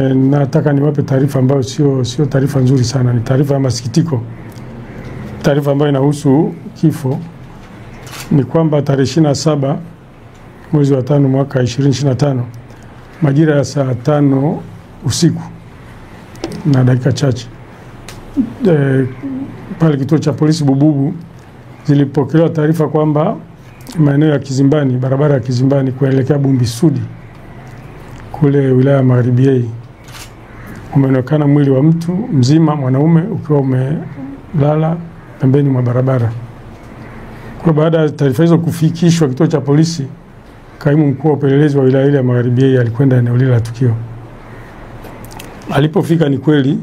Nataka niwape taarifa ambayo sio taarifa nzuri sana, ni taarifa ya masikitiko. Taarifa ambayo inahusu kifo ni kwamba tarehe 27 mwezi wa 5 mwaka 2025 majira ya saa 5 usiku na dakika chache pale kituo cha polisi Bububu zilipokelewa taarifa kwamba maeneo ya Kizimbani, barabara ya Kizimbani kuelekea Bumbisudi kule wilaya ya Magharibi umeonekana mwili wa mtu mzima mwanaume ukiwa umelala pembeni mwa barabara. Kwa baada ya taarifa hizo kufikishwa kituo cha polisi, kaimu mkuu wa upelelezi wa wilaya ile ya Magharibi alikwenda eneo lile la tukio. Alipofika ni kweli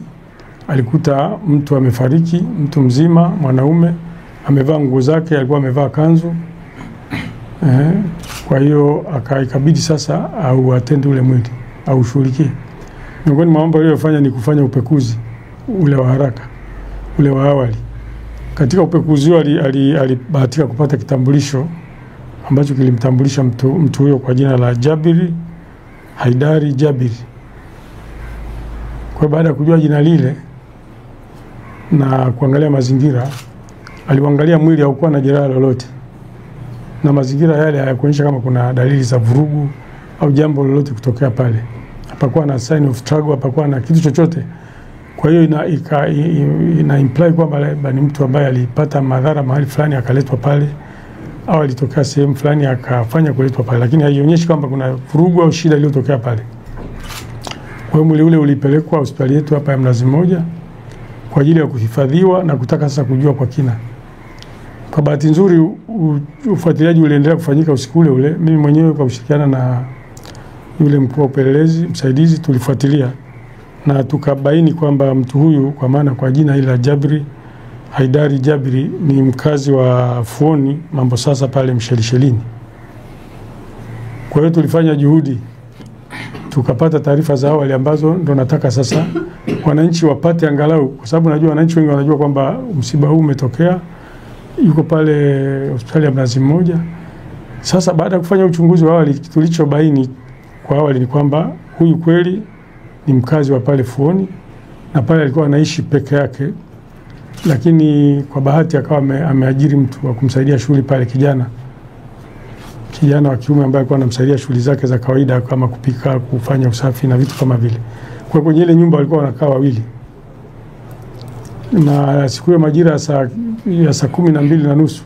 alikuta mtu amefariki, mtu mzima mwanaume, amevaa nguo zake, alikuwa amevaa kanzu. Kwa hiyo ikabidi sasa au atende ule mwili au shughulikie. Miongoni mwa mambo aliyofanya ni kufanya upekuzi ule wa haraka, ule wa awali. Katika upekuzi huo alibahatika kupata kitambulisho ambacho kilimtambulisha mtu huyo kwa jina la Jabiri Haidari Jabiri. Kwa baada ya kujua jina lile na kuangalia mazingira, aliangalia mwili haukuwa na jeraha lolote, na mazingira yale hayakuonyesha kama kuna dalili za vurugu au jambo lolote kutokea pale. Hapakuwa na sign of struggle, hapakuwa na kitu chochote. Kwa hiyo ina imply kwamba ni mtu ambaye alipata madhara mahali fulani akaletwa pale, au alitokea sehemu fulani akafanya kuletwa pale, lakini haionyeshi kwamba kuna vurugu au shida iliyotokea pale. Kwa hiyo mwili ule ulipelekwa hospitali yetu hapa ya Mnazi Mmoja kwa ajili ya kuhifadhiwa na kutaka sasa kujua kwa kina. Kwa bahati nzuri ufuatiliaji uliendelea kufanyika usiku ule. Mimi mwenyewe kwa kushirikiana na yule mkuu wa upelelezi msaidizi tulifuatilia na tukabaini kwamba mtu huyu, kwa maana kwa jina hili la Jabiri Haidari Jabiri, ni mkazi wa Fuoni Mambo Sasa pale Mshelishelini. Kwa hiyo tulifanya juhudi, tukapata taarifa za awali ambazo ndo nataka sasa wananchi wapate angalau, kwa sababu najua wananchi wengi wanajua kwamba msiba huu umetokea, yuko pale hospitali ya Mnazi Mmoja. Sasa baada ya kufanya uchunguzi wa awali, tulichobaini kwa awali ni kwamba huyu kweli ni mkazi wa pale Fuoni na pale alikuwa anaishi peke yake, lakini kwa bahati akawa ameajiri mtu wa kumsaidia shughuli pale, kijana wa kiume ambaye alikuwa anamsaidia shughuli zake za kawaida kama kupika, kufanya usafi na vitu kama vile. Kwa kwenye ile nyumba walikuwa wanakaa wawili. Na siku ya majira ya saa 12:30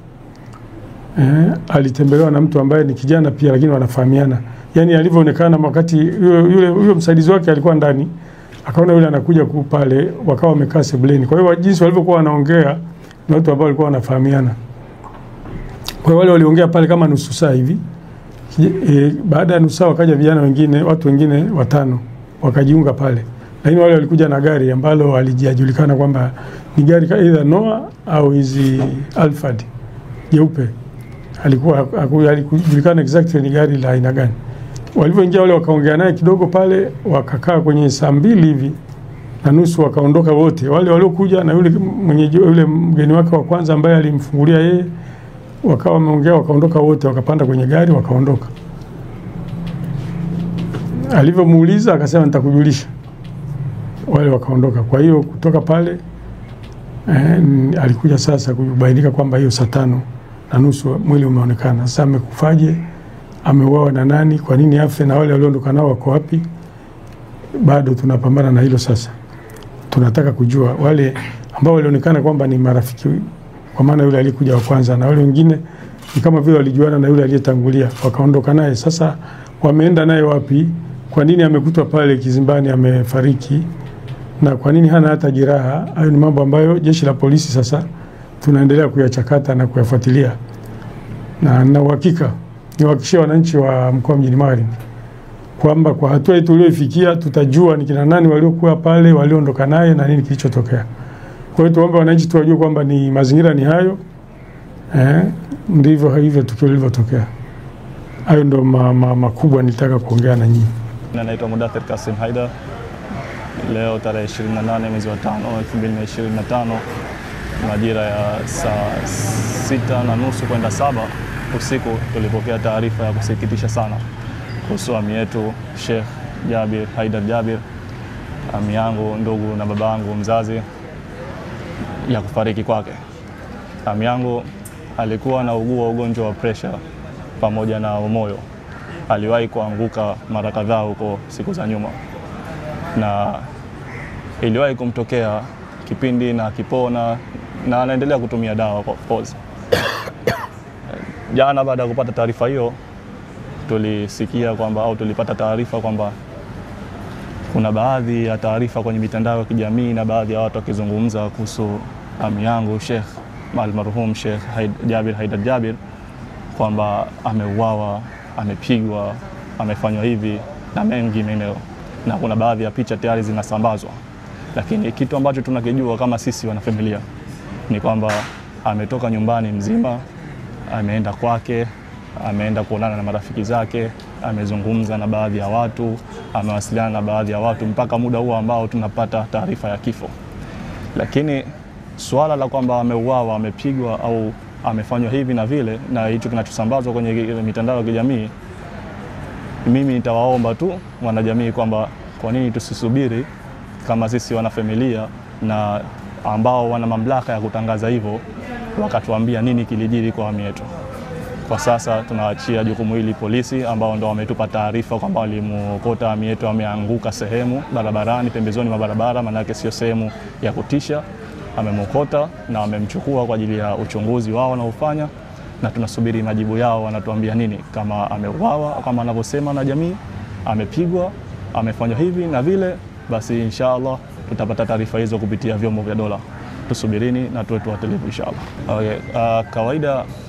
alitembelewa na mtu ambaye ni kijana pia, lakini wanafahamiana. Yaani alivyoonekana wakati yule msaidizi wake alikuwa ndani, akaona yule anakuja pale, wakawa wamekaa sebuleni. Kwa hiyo jinsi walivyokuwa wanaongea na watu ambao walikuwa wanafahamiana. Kwa hiyo wale waliongea pale kama nusu saa hivi. Baada ya nusu saa wakaja vijana wengine, watu wengine 5 wakajiunga pale. Lakini wale walikuja na gari ambalo alijulikana kwamba ni gari either Noah au hizi Alphard jeupe. Alikujulikana exactly ni gari la aina gani. Walivyoingia wale wakaongea naye kidogo pale, wakakaa kwenye saa 2:30 wakaondoka wote. Wale waliokuja na yule mgeni wake wa kwanza ambaye alimfungulia yeye, wakawa wameongea wakaondoka wote, wakapanda kwenye gari wakaondoka. Alivyomuuliza akasema nitakujulisha. Wale wakaondoka. Kwa hiyo kutoka pale alikuja sasa kubainika kwamba hiyo saa 5:30 mwili umeonekana. Sasa amekufaje? Ameuawa na nani? Kwa nini afe? Na wale walioondoka nao wako wapi? Bado tunapambana na hilo sasa. Tunataka kujua wale ambao walionekana kwamba ni marafiki, kwa maana yule alikuja wa kwanza na wale wengine ni kama vile walijuana na yule aliyetangulia wakaondoka naye. Sasa wameenda naye wapi? Kwa nini amekutwa pale Kizimbani amefariki? Na kwa nini hana hata jeraha? Hayo ni mambo ambayo jeshi la polisi sasa tunaendelea kuyachakata na kuyafuatilia. Na uhakika niwahakikishie wananchi wa mkoa Mjini Magharibi kwamba kwa hatua hii tuliyofikia tutajua ni kina nani waliokuwa pale, walioondoka naye na nini kilichotokea. Kwa hiyo tuombe wananchi tuwajue kwamba ni mazingira ni hayo. Ndivyo hivyo tukio lilivyotokea. Hayo ndo makubwa nilitaka kuongea na nyinyi. Naitwa Mudathir Kasim Haidar. Leo tarehe 28 mwezi wa 5 2025 majira ya saa 6:30 kwenda 7 usiku tulipokea taarifa ya kusikitisha sana kuhusu ami yetu Sheikh Jabir Haidar Jabir ami yangu, ndugu na baba yangu mzazi ya kufariki kwake. Ami yangu alikuwa anaugua ugonjwa wa pressure pamoja na moyo. Aliwahi kuanguka mara kadhaa huko siku za nyuma, na iliwahi kumtokea kipindi na kipona, na anaendelea kutumia dawa of course. Jana baada ya kupata taarifa hiyo, tulisikia kwamba au tulipata taarifa kwamba kuna baadhi ya taarifa kwenye mitandao ya kijamii na baadhi ya watu wakizungumza kuhusu ami yangu Sheikh almarhum Sheikh Haidar Jabir kwamba ameuawa, amepigwa, amefanywa hivi na mengi meneo, na kuna baadhi ya picha tayari zinasambazwa. Lakini kitu ambacho tunakijua kama sisi wanafamilia ni kwamba ametoka nyumbani mzima, ameenda kwake, ameenda kuonana na marafiki zake, amezungumza na baadhi ya watu, amewasiliana na baadhi ya watu mpaka muda huo ambao tunapata taarifa ya kifo. Lakini swala la kwamba ameuawa, amepigwa au amefanywa hivi na vile, na hicho kinachosambazwa kwenye mitandao ya kijamii, mimi nitawaomba tu wanajamii kwamba kwa nini tusisubiri kama sisi wanafamilia na ambao wana mamlaka ya kutangaza hivyo wakatuambia nini kilijiri kwa ami yetu. Kwa sasa tunaachia jukumu hili polisi ambao ndo wametupa taarifa kwamba walimuokota ami yetu ameanguka sehemu barabarani, pembezoni mwa barabara, maana yake sio sehemu ya kutisha. Amemokota na wamemchukua kwa ajili ya uchunguzi wao wanaofanya, na tunasubiri majibu yao, wanatuambia nini, kama ameuawa kama anavyosema na jamii, amepigwa, amefanywa hivi na vile, basi inshallah tutapata taarifa hizo kupitia vyombo vya dola. Tusubirini na tuwe tuwatilivu inshallah. Okay.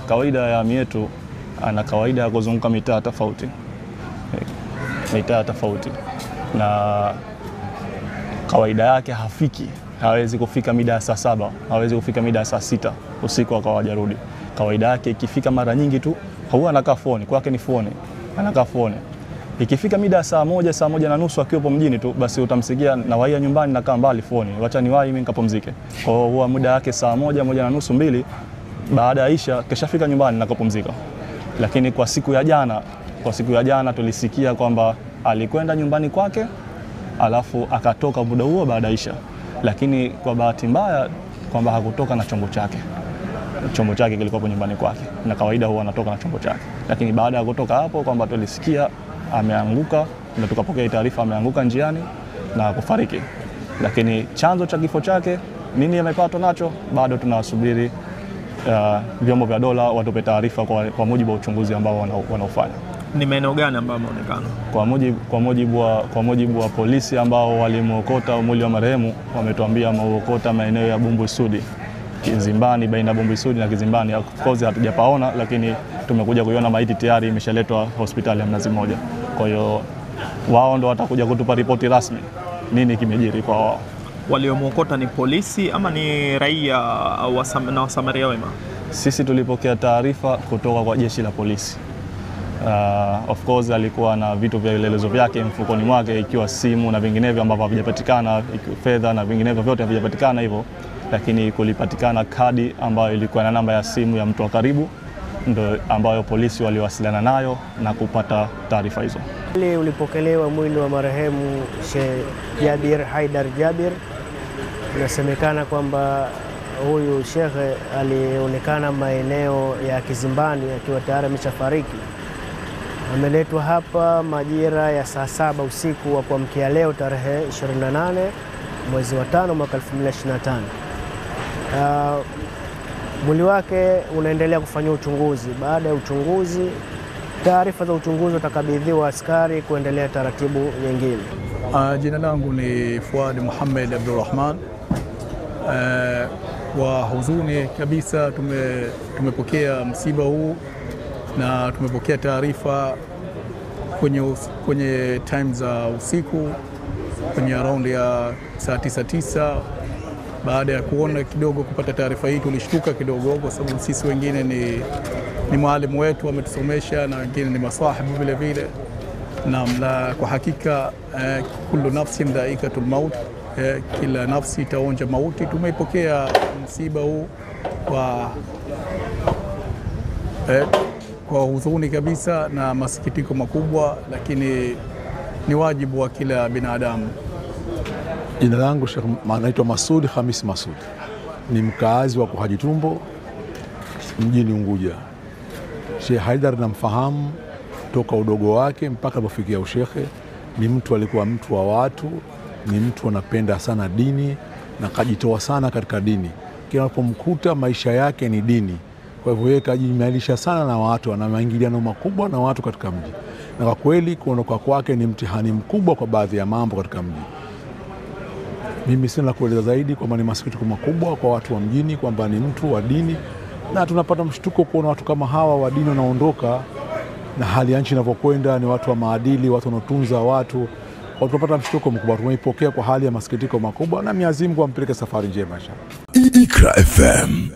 Kawaida ya ami yetu ana kawaida ya kuzunguka mitaa tofauti. Mitaa tofauti. Na kawaida yake hawezi kufika mida ya saa 7, hawezi kufika mida ya saa 6 usiku akawa hajarudi. Kawaida yake ikifika mara nyingi tu huwa anakaa phone, kwake ni phone. Anakaa phone. Ikifika mida saa 1 na nusu akiwa mjini tu, basi utamsikia na waia nyumbani na kaa mbali phone. Wacha niwahi mimi nikapumzike. Kwa hiyo huwa muda wake saa 1 na nusu 2, baada ya Isha keshafika nyumbani na kupumzika. Lakini kwa siku ya jana tulisikia kwamba alikwenda nyumbani kwake alafu akatoka muda huo baada ya Isha. Lakini kwa bahati mbaya kwamba hakutoka na chombo chake. Chombo chake kilikuwa nyumbani kwake, na kawaida huwa anatoka na chombo chake. Lakini baada ya kutoka hapo kwamba tulisikia ameanguka, na tukapokea taarifa ameanguka njiani na kufariki. Lakini chanzo cha kifo chake nini amepatwa nacho bado tunawasubiri vyombo vya dola watupe taarifa kwa mujibu wa uchunguzi ambao wanaofanya. Ni maeneo gani ambayo yameonekana? Kwa mujibu wa polisi ambao walimuokota mwili wa marehemu, wametuambia muokota maeneo ya Bumbuli Sudi, Kizimbani, baina Bumbuli Sudi na Kizimbani. Of course hatujapaona, lakini tumekuja kuiona maiti tayari imeshaletwa hospitali ya Mnazi Mmoja. Kwa hiyo wao ndo watakuja kutupa ripoti rasmi nini kimejiri kwa wao. Waliomuokota ni polisi ama ni raia au na wasamaria wema? Sisi tulipokea taarifa kutoka kwa jeshi la polisi. Of course alikuwa na vitu vya vielelezo vyake mfukoni mwake, ikiwa simu na vinginevyo ambavyo havijapatikana, ikiwa fedha na vinginevyo vyote havijapatikana hivyo, lakini kulipatikana kadi ambayo ilikuwa na namba ya simu ya mtu wa karibu, ndio ambayo polisi waliwasiliana nayo na kupata taarifa hizo. Ulipokelewa mwili wa marehemu Sheikh Haidar Jabir. Inasemekana kwamba huyu shekhe alionekana maeneo ya Kizimbani akiwa tayari ameshafariki. Ameletwa hapa majira ya saa 7 usiku wa kuamkia leo tarehe 28 mwezi wa 5 mwaka 2025. Mwili wake unaendelea kufanywa uchunguzi. Baada ya uchunguzi, taarifa za uchunguzi utakabidhiwa askari kuendelea taratibu nyingine. Jina langu ni Fuad Muhammad Abdulrahman. Wa huzuni kabisa tumepokea msiba huu, na tumepokea taarifa kwenye time za usiku kwenye around ya saa 9. Baada ya kuona kidogo kupata taarifa hii tulishtuka kidogo, kwa sababu sisi wengine ni mwalimu wetu ametusomesha, na wengine ni masahibu vile vile. Na kwa hakika kullu nafsin dhaikatul maut, kila nafsi itaonja mauti. Tumeipokea msiba huu kwa huzuni kabisa na masikitiko makubwa, lakini ni wajibu wa kila binadamu Jina langu naitwa Masud Khamis Masud. Ni mkaazi wa Kuhaji Tumbo mjini Unguja. Sheikh Haidar namfahamu toka udogo wake mpaka alipofikia ushekhe. Ni mtu alikuwa mtu wa watu, ni mtu anapenda sana dini na kajitoa sana katika dini. Kila unapomkuta maisha yake ni dini. Kwa hivyo yeye kajimalisha sana na watu, ana maingiliano makubwa na watu katika mji. Na kwa kweli kuondoka kwake ni mtihani mkubwa kwa baadhi ya mambo katika mji. Mimi sina kueleza zaidi kwamba ni masikitiko makubwa kwa watu wa mjini kwamba ni mtu wa dini, na tunapata mshtuko kuona watu kama hawa wa dini wanaondoka, na hali ya nchi inavyokwenda ni watu wa maadili, watu wanaotunza watu. Kwa tunapata mshtuko mkubwa, tumeipokea kwa hali ya masikitiko makubwa, na Mwenyezi Mungu ampeleke safari njema inshallah. Iqra FM.